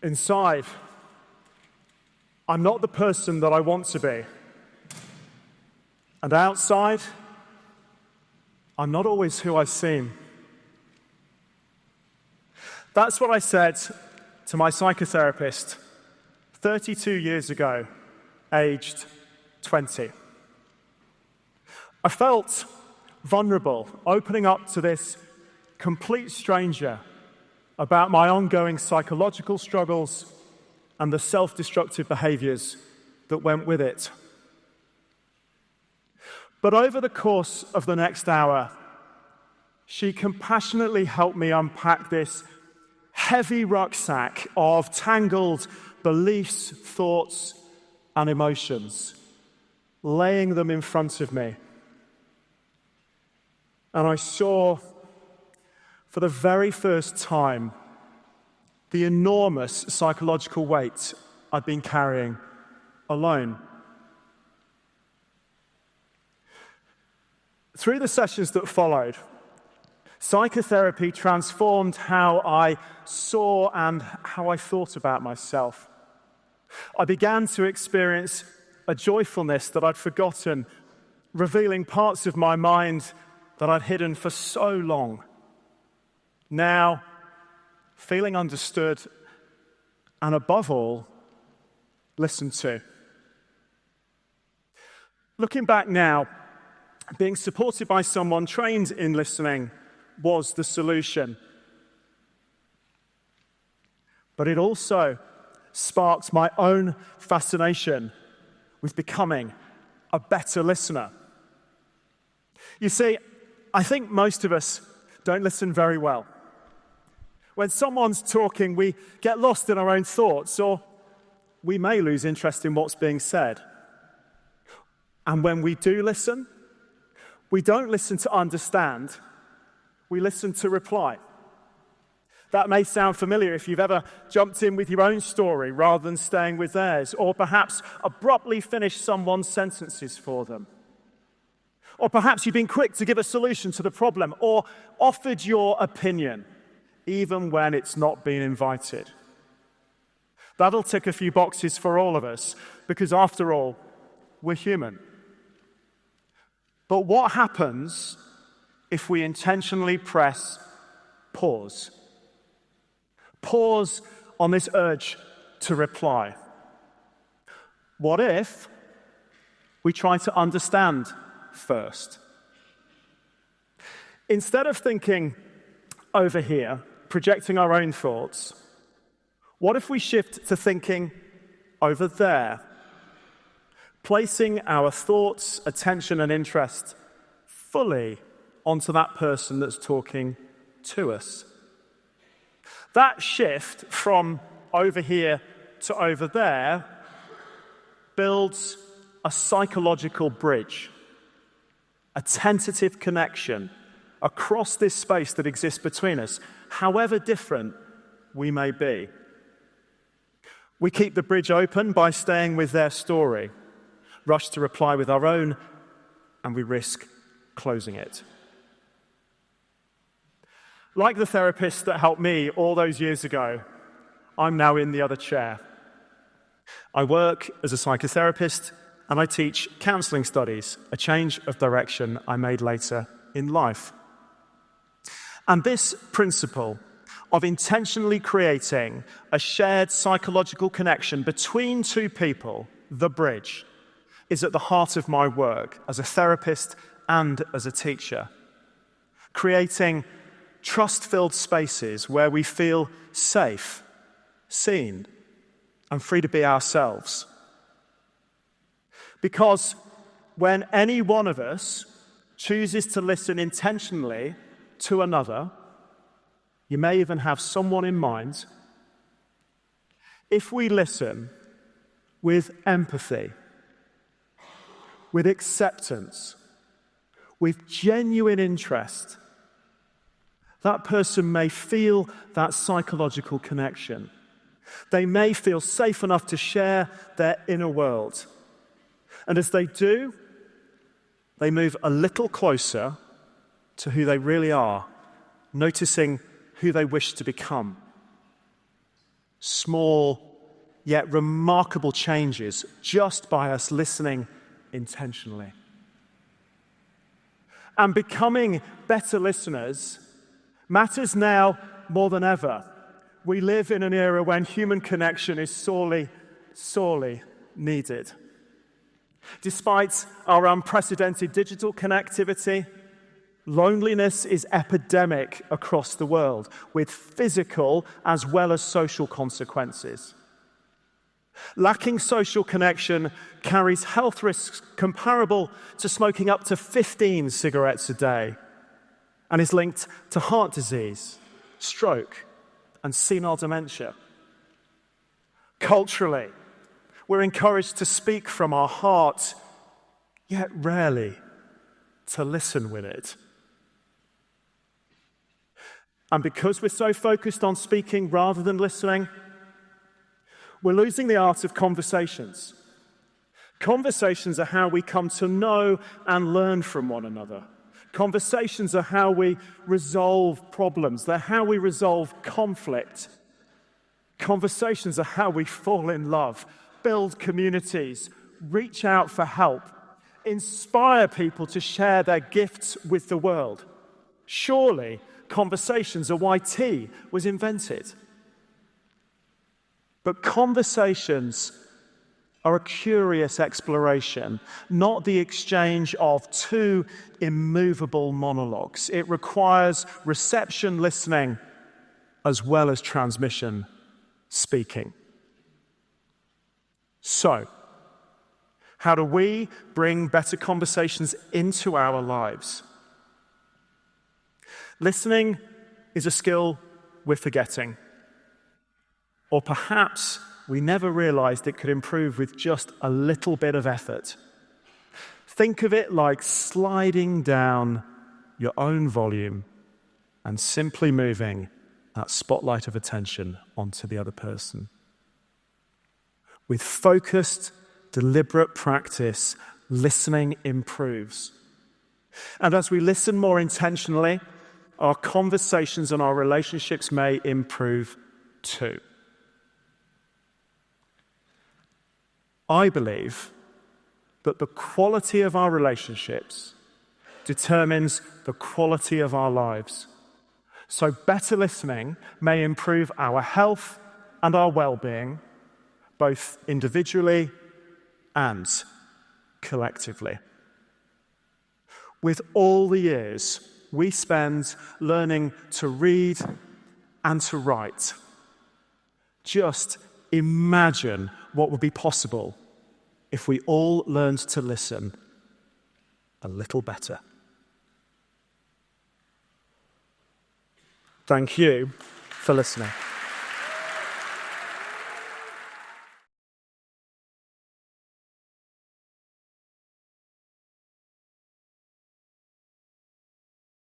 Inside, I'm not the person that I want to be. And outside, I'm not always who I seem. That's what I said to my psychotherapist 32 years ago, aged 20. I felt vulnerable, opening up to this complete stranger about my ongoing psychological struggles and the self-destructive behaviors that went with it. But over the course of the next hour, she compassionately helped me unpack this heavy rucksack of tangled beliefs, thoughts, and emotions, laying them in front of me. And I saw, for the very first time, the enormous psychological weight I'd been carrying alone. Through the sessions that followed, psychotherapy transformed how I saw and how I thought about myself. I began to experience a joyfulness that I'd forgotten, revealing parts of my mind that I'd hidden for so long. Now, feeling understood and, above all, listened to. Looking back now, being supported by someone trained in listening was the solution. But it also sparked my own fascination with becoming a better listener. You see, I think most of us don't listen very well. When someone's talking, we get lost in our own thoughts, or we may lose interest in what's being said. And when we do listen, we don't listen to understand, we listen to reply. That may sound familiar if you've ever jumped in with your own story rather than staying with theirs, or perhaps abruptly finished someone's sentences for them. Or perhaps you've been quick to give a solution to the problem, or offered your opinion, even when it's not been invited. That'll tick a few boxes for all of us, because after all, we're human. But what happens if we intentionally press pause? Pause on this urge to reply. What if we try to understand first? Instead of thinking over here, projecting our own thoughts, what if we shift to thinking over there? Placing our thoughts, attention, and interest fully onto that person that's talking to us. That shift from over here to over there builds a psychological bridge, a tentative connection across this space that exists between us, however different we may be. We keep the bridge open by staying with their story, rush to reply with our own, and we risk closing it. Like the therapist that helped me all those years ago, I'm now in the other chair. I work as a psychotherapist and I teach counseling studies, a change of direction I made later in life. And this principle of intentionally creating a shared psychological connection between two people, the bridge, is at the heart of my work as a therapist and as a teacher. Creating trust-filled spaces where we feel safe, seen, and free to be ourselves. Because when any one of us chooses to listen intentionally to another, you may even have someone in mind, if we listen with empathy, with acceptance, with genuine interest, that person may feel that psychological connection. They may feel safe enough to share their inner world. And as they do, they move a little closer to who they really are, noticing who they wish to become. Small yet remarkable changes just by us listening intentionally. And becoming better listeners matters now more than ever. We live in an era when human connection is sorely, sorely needed. Despite our unprecedented digital connectivity, loneliness is epidemic across the world, with physical as well as social consequences. Lacking social connection carries health risks comparable to smoking up to 15 cigarettes a day and is linked to heart disease, stroke, and senile dementia. Culturally, we're encouraged to speak from our heart, yet rarely to listen with it. And because we're so focused on speaking rather than listening, we're losing the art of conversations. Conversations are how we come to know and learn from one another. Conversations are how we resolve problems. They're how we resolve conflict. Conversations are how we fall in love, build communities, reach out for help, inspire people to share their gifts with the world. Surely, conversations are why tea was invented. But conversations are a curious exploration, not the exchange of two immovable monologues. It requires reception listening as well as transmission speaking. So, how do we bring better conversations into our lives? Listening is a skill we're forgetting. Or perhaps we never realized it could improve with just a little bit of effort. Think of it like sliding down your own volume and simply moving that spotlight of attention onto the other person. With focused, deliberate practice, listening improves. And as we listen more intentionally, our conversations and our relationships may improve too. I believe that the quality of our relationships determines the quality of our lives. So better listening may improve our health and our well-being, both individually and collectively. With all the years we spend learning to read and to write, just imagine what would be possible if we all learned to listen a little better. Thank you for listening.